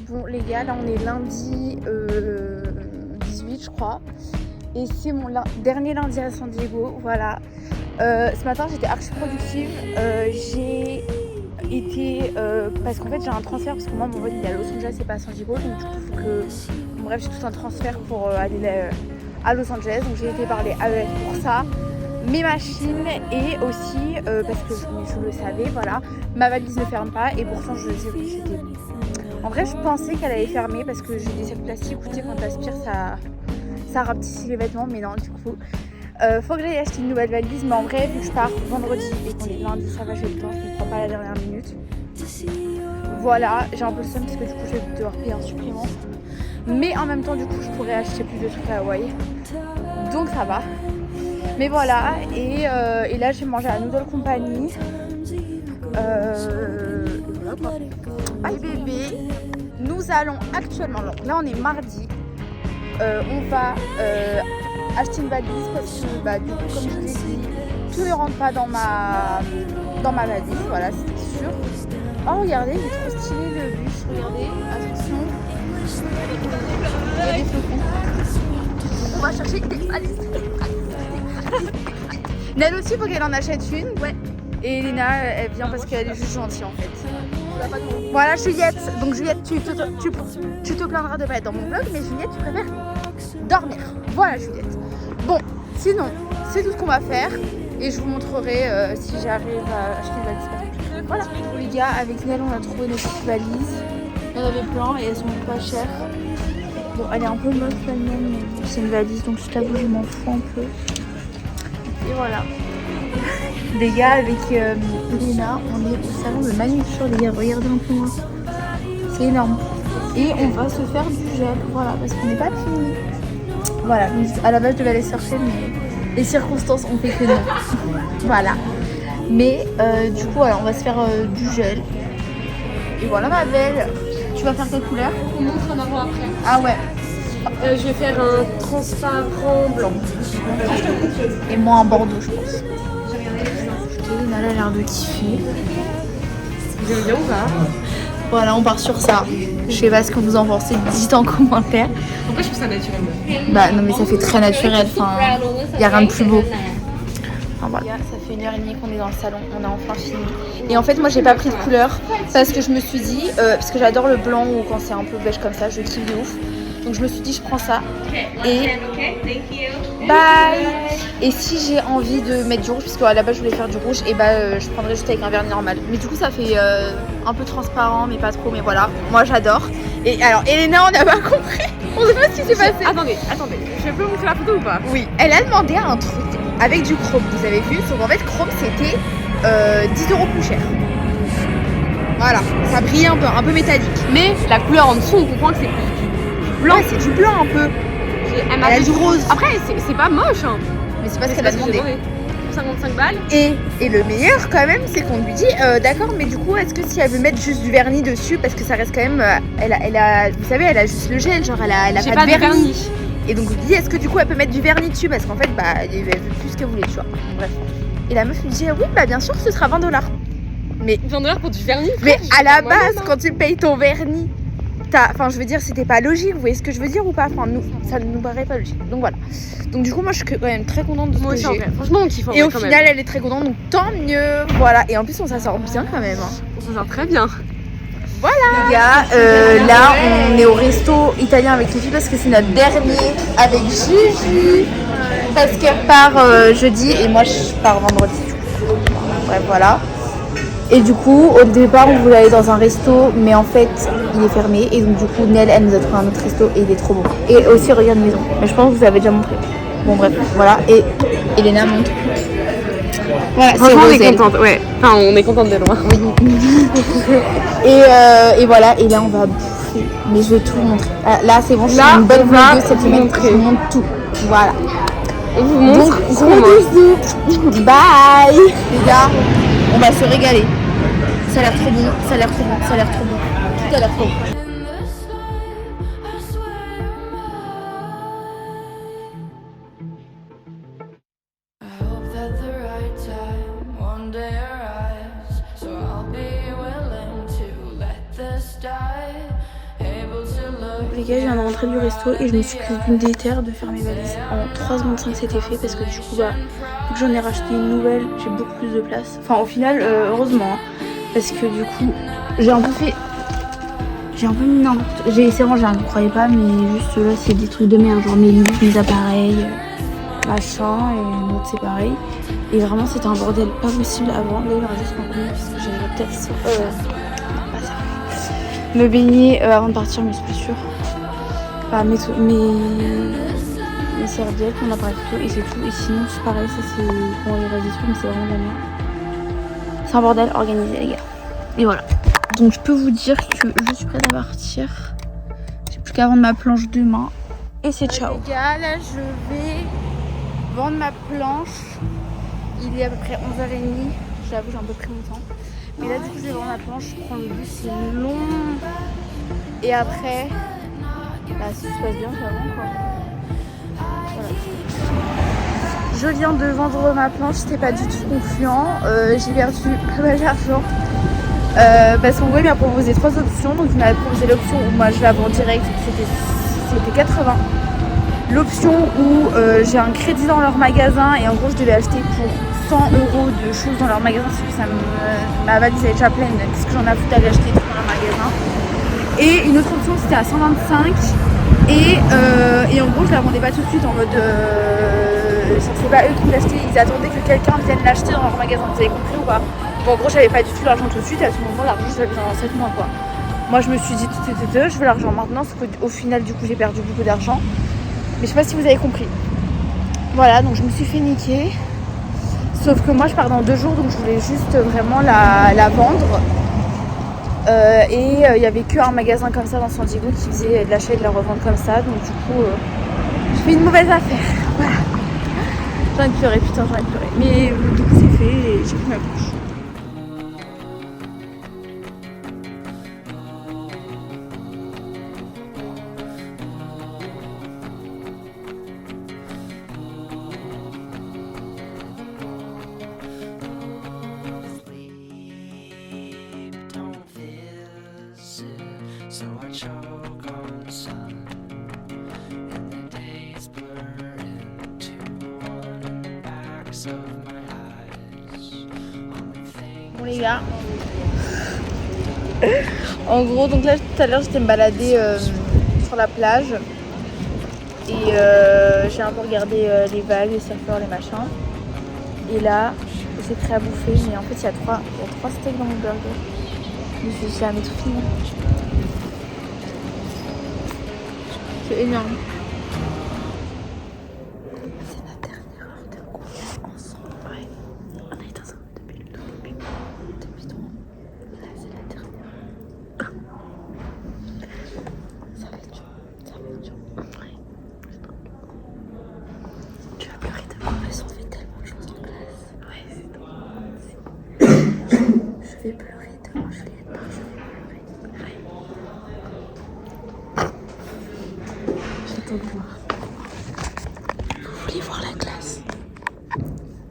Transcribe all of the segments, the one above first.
Bon les gars, là on est lundi 18 je crois. Et c'est mon dernier lundi à San Diego, voilà. Ce matin j'étais archi productive. J'ai été... parce qu'en fait j'ai un transfert, parce que moi mon vol il est à Los Angeles et pas à San Diego. Donc du coup il faut que... Bref, j'ai tout un transfert pour aller à Los Angeles. Donc j'ai été par les AES pour ça. Mes machines et aussi parce que je le savais, voilà, ma valise ne ferme pas et pourtant j'étais... En vrai je pensais qu'elle allait fermer parce que j'ai des sacs plastiques où tu sais quand t'aspires ça rapetissit les vêtements, mais non du coup faut que j'aille acheter une nouvelle valise. Mais en vrai vu que je pars vendredi et qu'on est lundi ça va, j'ai le temps, je ne prends pas à la dernière minute. Voilà, j'ai un peu le seum parce que du coup je vais devoir payer un supplément, mais en même temps du coup je pourrais acheter plus de trucs à Hawaï, donc ça va. Mais voilà, et là j'ai mangé à Noodle Company. Voilà quoi. Bye bébé. Nous allons actuellement, donc là on est mardi, on va acheter une valise parce que bah, du coup comme je vous l'ai dit, tout ne rentre pas dans ma valise, voilà c'était sûr. Oh regardez, il est trop stylé le bus, regardez, attention. Il y a des flocons. On va chercher des valises. Nel aussi, il faut qu'elle en achète une. Ouais. Et Elena, elle vient parce qu'elle est juste gentille en fait. Voilà Juliette. Donc Juliette, tu te plaindras de pas être dans mon vlog, mais Juliette, tu préfères dormir. Voilà Juliette. Bon, sinon, c'est tout ce qu'on va faire. Et je vous montrerai si j'arrive à acheter une valise. Voilà. Les gars, avec Nel, on a trouvé nos petites valises. Il y en avait plein et elles sont pas chères. Bon, elle est un peu moche la mienne, mais c'est une valise, donc je t'avoue, je m'en fous un peu. Et voilà. Les gars, avec Elena, on est au salon de manucure. Les gars, regardez un peu moi. C'est énorme. Et on va se faire du gel, voilà, parce qu'on n'est pas fini. Voilà, à la base je devais aller surfer, mais les circonstances ont fait que non. Voilà. Mais du coup, voilà, on va se faire du gel. Et voilà ma belle. Tu vas faire quelle couleur? On montre en avant après. Ah ouais. Je vais faire un transparent blanc. Et moi un bordeaux, je pense. Elena a l'air de kiffer. Vous aimez bien ou pas? Voilà, on part sur ça. Je sais pas ce que vous en pensez, dites en commentaire. Pourquoi je trouve ça naturel? Bah non mais ça fait très naturel, enfin, y a rien de plus beau. Enfin, voilà. Ça fait 1h30 qu'on est dans le salon, on a enfin fini. Et en fait moi j'ai pas pris de couleur parce que je me suis dit, parce que j'adore le blanc ou quand c'est un peu beige comme ça, je kiffe de ouf. Donc je me suis dit je prends ça et bye. Et si j'ai envie de mettre du rouge, parce qu'à la base je voulais faire du rouge, et bah je prendrais juste avec un vernis normal. Mais du coup ça fait un peu transparent mais pas trop, mais voilà, moi j'adore. Et alors Elena on n'a pas compris, on sait pas ce qui s'est passé. Attendez, je peux vous montrer la photo ou pas? Oui, elle a demandé un truc avec du chrome, vous avez vu, sauf qu'en fait chrome c'était 10 € plus cher. Voilà, ça brillait un peu métallique. Mais la couleur en dessous, on comprend que c'est plus Blanc, c'est du blanc un peu. Elle a du rose. Après, c'est pas moche, hein. Mais c'est pas ce qu'elle a demandé. Pour 55 balles. Et le meilleur quand même, c'est qu'on lui dit d'accord, mais du coup, est-ce que si elle veut mettre juste du vernis dessus, parce que ça reste quand même, elle a, vous savez, elle a juste le gel, genre elle a pas de vernis. Et donc je lui dis, est-ce que du coup elle peut mettre du vernis dessus, parce qu'en fait, bah, elle veut plus ce qu'elle voulait, tu vois. Bref. Et la meuf lui dit, oui, bah bien sûr, ce sera 20 $. Mais 20 $ pour du vernis. Mais à la base, quand tu payes ton vernis, enfin, je veux dire, c'était pas logique, vous voyez ce que je veux dire ou pas? Enfin, ça ne nous paraît pas logique. Donc voilà. Donc du coup, moi, je suis quand même très contente de ce que j'ai. Franchement, on kiffe. Et au final, elle est très contente, donc tant mieux. Voilà. Et en plus, on s'en sort bien quand même. Hein. On s'en sort très bien. Voilà. Les gars, là, on est au resto italien avec les filles parce que c'est notre dernier avec Juju. Parce qu'elle part jeudi et moi, je pars vendredi. Bref, voilà. Et du coup, au départ, on voulait aller dans un resto, mais en fait, il est fermé. Et donc, du coup, Nel, elle nous a trouvé un autre resto et il est trop bon. Et aussi, regarde maison. Mais je pense que vous avez déjà montré. Bon, bref, voilà. Et Elena montre. Voilà, franchement, on est contente, ouais. Enfin, on est contente de loin. Oui. et voilà, et là, on va bouffer. Mais je vais tout vous montrer. Là, c'est bon, je suis une bonne vloggeuse cette semaine. Je vous montre tout. Voilà. On vous montre. Donc, gros bisous. Bye. Les gars, on va se régaler. Ça a l'air trop bon, ça a l'air trop bon, ça a l'air trop bon. Tout a l'air trop bon. Hey Les gars, je viens de rentrer du resto et je me suis prise d'une déterre de faire mes valises. En 3 secondes 5 c'était fait parce que du coup, bah, vu que j'en ai racheté une nouvelle, j'ai beaucoup plus de place. Enfin, au final, heureusement, hein, parce que du coup, j'ai un peu fait... J'ai un peu mis n'importe... J'ai essayé de ranger, hein, vous croyez pas, mais juste là, c'est des trucs de merde, genre mes livres, mes appareils, machin, et l'autre c'est pareil. Et vraiment, c'était un bordel pas possible avant. Là, il va juste m'en connaître parce que j'allais peut-être... pas ça. Me baigner avant de partir, mais c'est pas sûr. Bah, mes serviettes, mon appareil photo et c'est tout. Et sinon, c'est pareil, ça c'est pour les reste des trucs, mais c'est vraiment de la merde. C'est un bordel organisé, les gars. Et voilà. Donc, je peux vous dire que je suis prête à partir. J'ai plus qu'à vendre ma planche demain. Et c'est ciao. Les gars, là, je vais vendre ma planche. Il est à peu près 11h30. J'avoue, j'ai un peu pris mon temps. Mais là, du coup, je vais vendre ma planche. Je prends le bus, c'est long. Et après, bah, si tout se passe bien, j'avoue, quoi. Voilà. Je viens de vendre ma planche, c'était pas du tout concluant. J'ai perdu pas mal d'argent. Parce qu'en gros, il m'a proposé 3 options. Donc, il m'a proposé l'option où moi je la vends direct, c'était 80. L'option où j'ai un crédit dans leur magasin et en gros, je devais acheter pour 100 € de choses dans leur magasin parce que ma valise est déjà pleine. Qu'est-ce que j'en ai foutu d'aller acheter tout dans leur magasin. Et une autre option, c'était à 125. Et en gros, je la vendais pas tout de suite en mode. C'est pas eux qui l'achetaient, ils attendaient que quelqu'un vienne l'acheter dans leur magasin. Vous avez compris ou pas? Bon, en gros, j'avais pas du tout l'argent tout de suite. Et à ce moment, l'argent, je l'avais dans 7 mois, quoi. Moi, je me suis dit, je veux l'argent maintenant. Parce qu'au final, du coup, j'ai perdu beaucoup d'argent. Mais je sais pas si vous avez compris. Voilà, donc je me suis fait niquer. Sauf que moi, je pars dans 2 jours, donc je voulais juste vraiment la vendre. Et il n'y avait qu'un magasin comme ça dans San Diego qui faisait de l'achat et de la revente comme ça. Donc du coup, je fais une mauvaise affaire. Voilà. J'ai envie de pleurer, putain, j'ai envie de pleurer. Mais du coup, c'est fait et j'ai pris ma bouche. So I choke on the sun, and the days blur into one in the backs of my eyes. Bon les gars, en gros, donc là tout à l'heure j'étais me balader sur la plage et j'ai un peu regardé les vagues, les surfeurs, les machins. Et là, j'ai prêt à bouffer, mais en fait il y a 3 steaks dans mon burger. Mais je vais jamais tout finir. C'est énorme. C'est la dernière heure de course ensemble. Ouais. On a été ensemble depuis le début. Depuis trop. Là, c'est la dernière. Ça va être dur. Ça va être dur. Ouais. Tu vas pleurer demain parce qu'on fait tellement de choses en classe. Ouais, c'est trop. Je vais pleurer demain. Je vais être pas. Je vais pleurer. Ouais. Vous voulez voir la classe?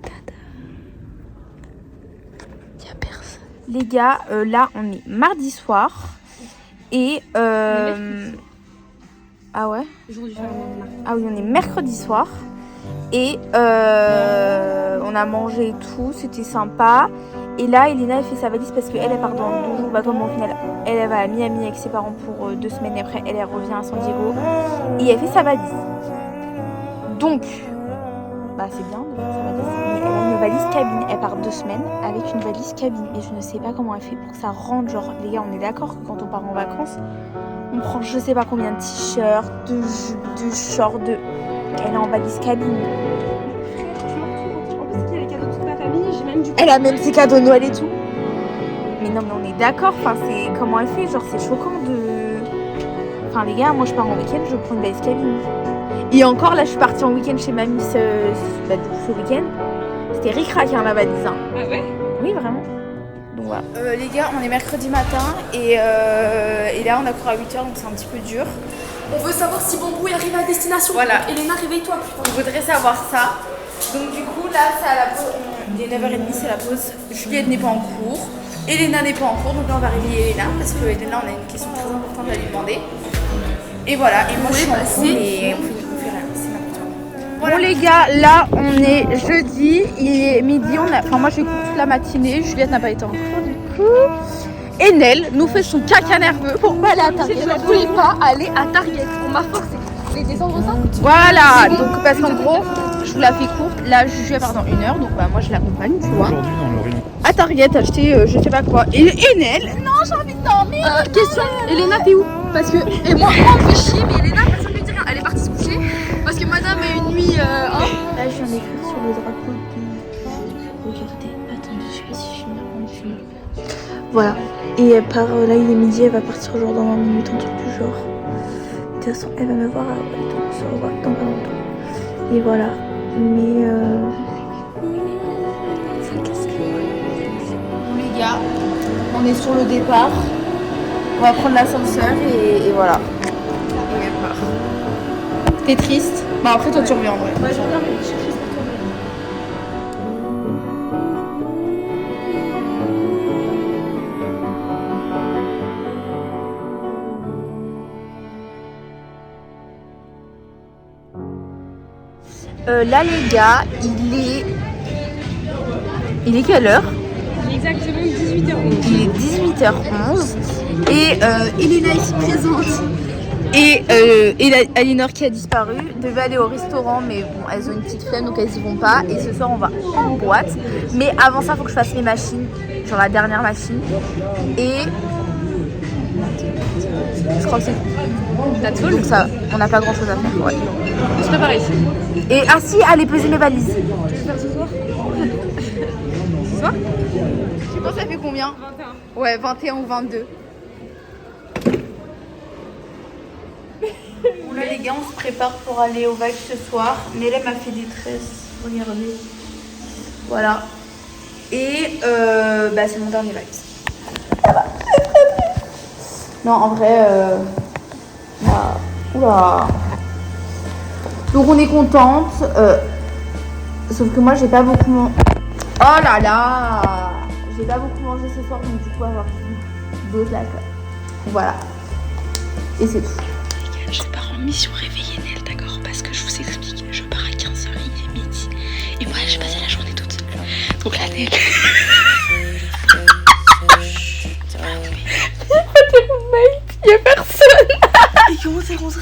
Tada. Y'a personne. Les gars, là on est mardi soir et ah ouais? Ah oui, on est mercredi soir et on a mangé et tout, c'était sympa. Et là, Elena, elle fait sa valise parce qu'elle part dans 2 jours. Bah, comme au final, elle va à Miami avec ses parents pour 2 semaines. Et après, elle revient à San Diego. Et elle fait sa valise. Donc, bah, c'est bien de faire sa valise. Mais elle a une valise cabine. Elle part 2 semaines avec une valise cabine. Et je ne sais pas comment elle fait pour que ça rentre. Genre, les gars, on est d'accord que quand on part en vacances, on prend je sais pas combien de t-shirts, de jupes, de shorts, de. Elle est en valise cabine. Elle a même ses cadeaux de Noël et tout. Mais non, mais on est d'accord. Enfin, c'est comment elle fait. Genre, c'est choquant de. Enfin, les gars, moi je pars en week-end, je prends une valise cabine. Et encore, là, je suis partie en week-end chez mamie ce week-end. C'était ric-rac, hein, la valise. Hein. Ah ouais? Oui, vraiment. Donc voilà. Les gars, on est mercredi matin et là, on a couru à 8h, donc c'est un petit peu dur. On veut savoir si Bambou arrive à destination. Voilà. Donc, Elena, réveille-toi. On voudrait savoir ça. Donc du coup, là, c'est à la pause. Il est 9h30, c'est la pause. Juliette n'est pas en cours. Elena n'est pas en cours, donc là, on va réveiller Elena parce que Elena, on a une question très importante à lui demander. Et voilà, et moi je suis en cours et on fait rien, c'est n'importe quoi. Bon les gars, là on est jeudi, il est midi, enfin moi j'ai cours toute la matinée, Juliette n'a pas été en cours du coup. Et Nel nous fait son caca nerveux pour pas aller à Target. Je ne voulais pas aller à Target, on m'a forcé. Les descendre ça. Voilà, donc parce qu'en gros, je vous la fais courte, là je vais pendant 1 heure, donc bah moi je l'accompagne, tu vois. Aujourd'hui dans le rayon. À Target, acheter je sais pas quoi. Et Nel, non j'ai envie de dormir. Question, Elena t'es où? Parce que, et moi on me fait chier, mais Elena personne lui dit rien, elle est partie se coucher. Parce que madame a une nuit, Là je viens d'écrire sur le drapeau de... Regardez, attendez, je sais pas si je filme avant de filmer. Voilà, et par là il est midi, elle va partir genre dans 20 minutes, un truc du genre. De toute façon, elle va me voir, donc on se revoit dans pas longtemps. Et voilà, mais ça casse les les gars, on est sur le départ. On va prendre l'ascenseur et voilà. Et elle part. T'es triste? Bah après toi tu reviens en vrai. ouais, je reviens, mais je suis triste pour toi. Là les gars, il est quelle heure? Exactement 18h11. Il est 18h11 et Elena ici présente et Alinor qui a disparu devait aller au restaurant, mais bon elles ont une petite flemme donc elles y vont pas, et ce soir on va en boîte, mais avant ça il faut que je fasse mes machines, genre la dernière machine, et je crois que c'est tout, donc ça on n'a pas grand chose à faire, ouais. On se prépare ici. Et ah si, allez peser mes valises. Tu veux faire ce soir? Ce soir? Tu penses ça fait combien? 21. Ouais, 21 ou 22. Bon là les gars, on se prépare pour aller au Vibe ce soir. Mais là, elle m'a fait des tresses, regardez. Voilà. Et bah c'est mon dernier Vibe. Ça va. Non, en vrai, oula. Donc on est contente. Sauf que moi, j'ai pas beaucoup mangé. Oh là là! J'ai pas beaucoup mangé ce soir, donc du coup avoir d'autres là. Voilà. Et c'est tout. Les gars, je pars en mission réveiller Nel, d'accord? Parce que je vous explique, je pars à 15h, il est midi. Et moi, j'ai passé la journée toute seule. Donc là, Nel. Il y a personne. Et comment c'est rentré?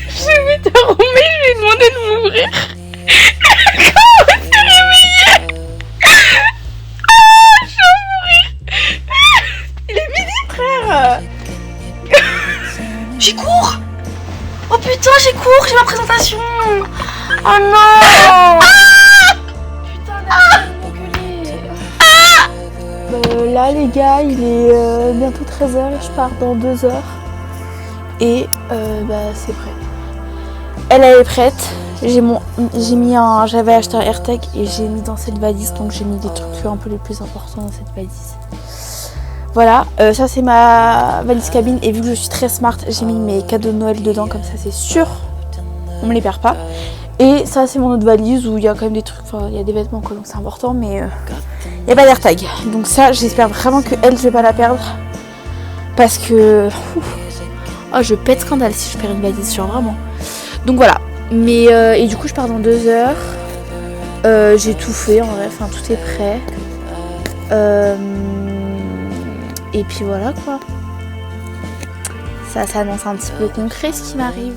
Je vais mettre un roommate, je lui ai demandé de m'ouvrir. Comment c'est réveillé? Je vais mourir. Il est midi, frère. J'y cours. Oh putain, j'y cours, j'ai ma présentation. Oh non. Là les gars, il est bientôt 13h et je pars dans 2 heures. Et bah c'est prêt. Elle est prête. J'avais acheté un AirTag et j'ai mis dans cette valise, donc j'ai mis des trucs un peu les plus importants dans cette valise. Voilà, ça c'est ma valise cabine, et vu que je suis très smart, j'ai mis mes cadeaux de Noël dedans, comme ça c'est sûr, on me les perd pas. Et ça c'est mon autre valise où il y a quand même des trucs, enfin il y a des vêtements quoi, donc c'est important, mais il n'y a pas d'AirTag. Donc ça j'espère vraiment que elle, je vais pas la perdre, parce que oh, je pète scandale si je perds une valise, genre vraiment. Donc voilà, mais et du coup je pars dans 2 heures. J'ai tout fait en vrai, enfin tout est prêt. Et puis voilà quoi. Ça annonce un petit peu concret ce qui m'arrive.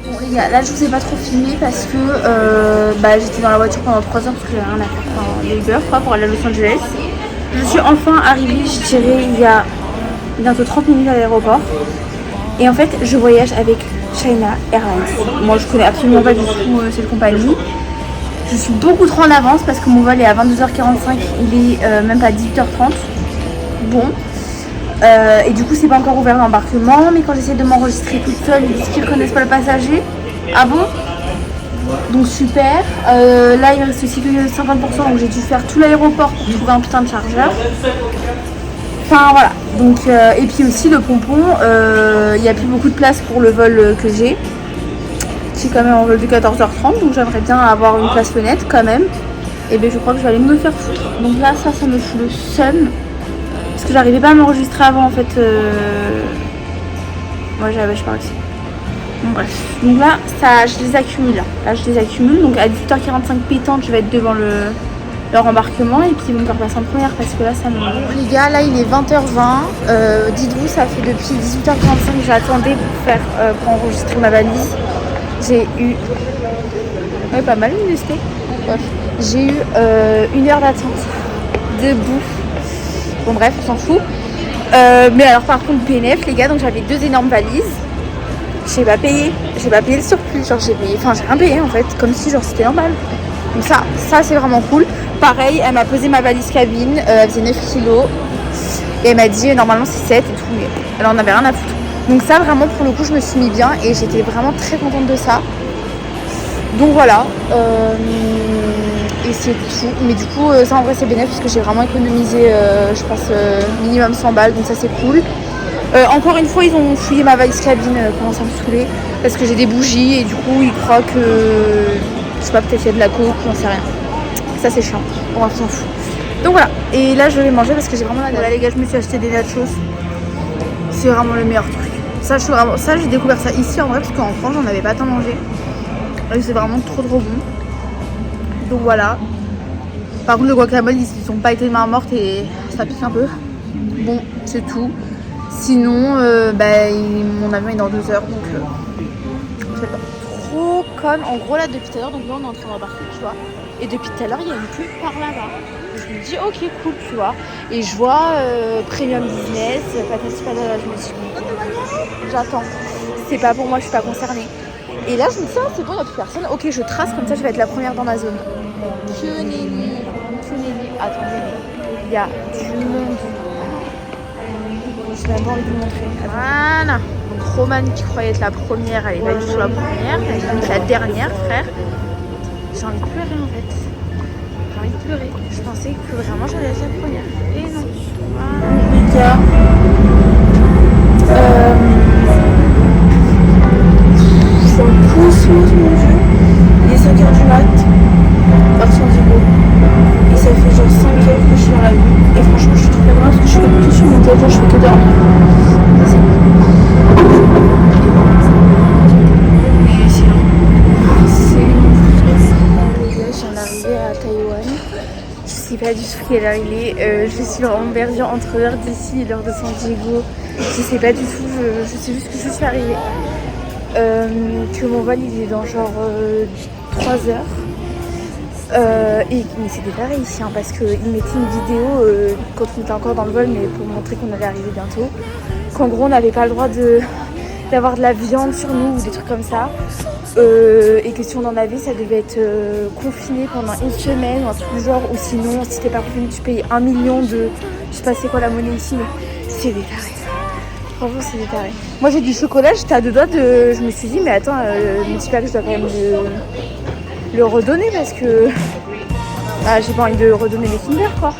Bon les gars, là je vous ai pas trop filmé parce que j'étais dans la voiture pendant 3 heures parce que j'avais rien à faire, enfin les Uber quoi, pour aller à Los Angeles. Je suis enfin arrivée, je dirais il y a bientôt 30 minutes à l'aéroport. Et en fait je voyage avec China Airlines. Moi je connais absolument pas du tout cette compagnie. Je suis beaucoup trop en avance parce que mon vol est à 22h45, il est même pas 18h30. Bon. Et du coup c'est pas encore ouvert l'embarquement, mais quand j'essaie de m'enregistrer toute seule, ils disent qu'ils reconnaissent pas le passager. Ah bon? Donc super. Là il me reste aussi que 50%, donc j'ai dû faire tout l'aéroport pour trouver un putain de chargeur. Enfin voilà, donc et puis aussi le pompon, il n'y a plus beaucoup de place pour le vol que j'ai. Je suis quand même en vol de 14h30, donc j'aimerais bien avoir une place fenêtre quand même. Et bien je crois que je vais aller me faire foutre. Donc là ça me fout le seum. Parce que j'arrivais pas à m'enregistrer avant en fait. Moi j'avais je parle aussi. Bon bref. Donc là ça, je les accumule là. Je les accumule. Donc à 18h45 pétante je vais être devant leur embarquement et puis ils vont me faire passer en première parce que là ça me... Les gars là il est 20h20. Dites-vous ça fait depuis 18h45 que j'attendais pour enregistrer ma valise. J'ai eu... Ouais, pas mal une steak. Bref. J'ai eu 1 heure d'attente debout. Bon bref, on s'en fout. Mais alors par contre bénéf les gars, donc j'avais 2 énormes valises. J'ai pas payé le surplus, genre j'ai rien payé en fait, comme si genre c'était normal. Donc ça c'est vraiment cool. Pareil, elle m'a pesé ma valise cabine, elle faisait 9 kilos. Et elle m'a dit normalement c'est 7 et tout, mais elle en avait rien à foutre. Donc ça vraiment pour le coup je me suis mis bien et j'étais vraiment très contente de ça. Donc voilà, et c'est tout. Mais du coup ça en vrai c'est bénéfique parce que j'ai vraiment économisé je pense minimum 100 balles, donc ça c'est cool. Encore une fois ils ont fouillé ma valise cabine, comment ça me saoulait. Parce que j'ai des bougies et du coup ils croient que, je sais pas, peut-être qu'il y a de la coke, on sait rien. Ça c'est chiant, on s'en fout. Donc voilà, et là je vais manger parce que j'ai vraiment la dalle. Là les gars je me suis acheté des nachos. C'est vraiment le meilleur truc. Ça j'ai découvert ça ici en vrai parce qu'en France j'en avais pas tant mangé. Et c'est vraiment trop bon. Donc voilà. Par contre le guacamole ils ont pas été main morte et ça pique un peu. Bon c'est tout. Sinon mon avion est dans 2 heures donc je sais pas. Trop conne. En gros là depuis tout à l'heure, donc là on est en train d'embarquer tu vois. Et depuis tout à l'heure il y a une pub par là-bas. Je me dis ok cool tu vois. Et je vois Premium Business, patati patata, je me dis j'attends. C'est pas pour moi, je suis pas concernée. Et là je me dis ah c'est bon, il n'y a plus personne. Ok je trace comme ça je vais être la première dans ma zone. Que nenni. Attendez, il y a du monde. Je n'ai même pas envie de vous montrer. Voilà. Donc Romane qui croyait être la première, elle est pas du tout la première. Elle est la dernière frère. J'ai envie de pleurer en fait. J'ai envie de pleurer. Je pensais que vraiment j'allais être la première. Et non. Les gars. Je suis en pouce, mon dieu. Il est 5h du mat. Par son digo. Et ça fait genre 5 heures que je suis dans la vue. Et franchement je suis trop bien parce que je suis comme tout sur mon téléphone, je fais que dormir. À Taïwan. Je sais pas du tout quelle heure il est. Je suis vraiment perdue entre l'heure d'ici et l'heure de San Diego. Je sais pas du tout. Je sais juste que je suis arrivée. Que mon vol il est dans genre 3 heures. Mais c'était pareil ici hein, parce qu'ils mettaient une vidéo quand on était encore dans le vol, mais pour montrer qu'on allait arriver bientôt. Qu'en gros on n'avait pas le droit d'avoir de la viande sur nous ou des trucs comme ça. Et que si on en avait, ça devait être confiné pendant 1 semaine ou un truc du genre, ou sinon si t'es pas confiné tu payes 1 million de... Je sais pas c'est quoi la monnaie ici, mais c'est des tarés. Franchement c'est des tarés. Moi j'ai du chocolat, j'étais à 2 doigts de... Je me suis dit mais attends, je me dis pas que je dois quand même le redonner parce que... j'ai pas envie de redonner mes Kinder quoi.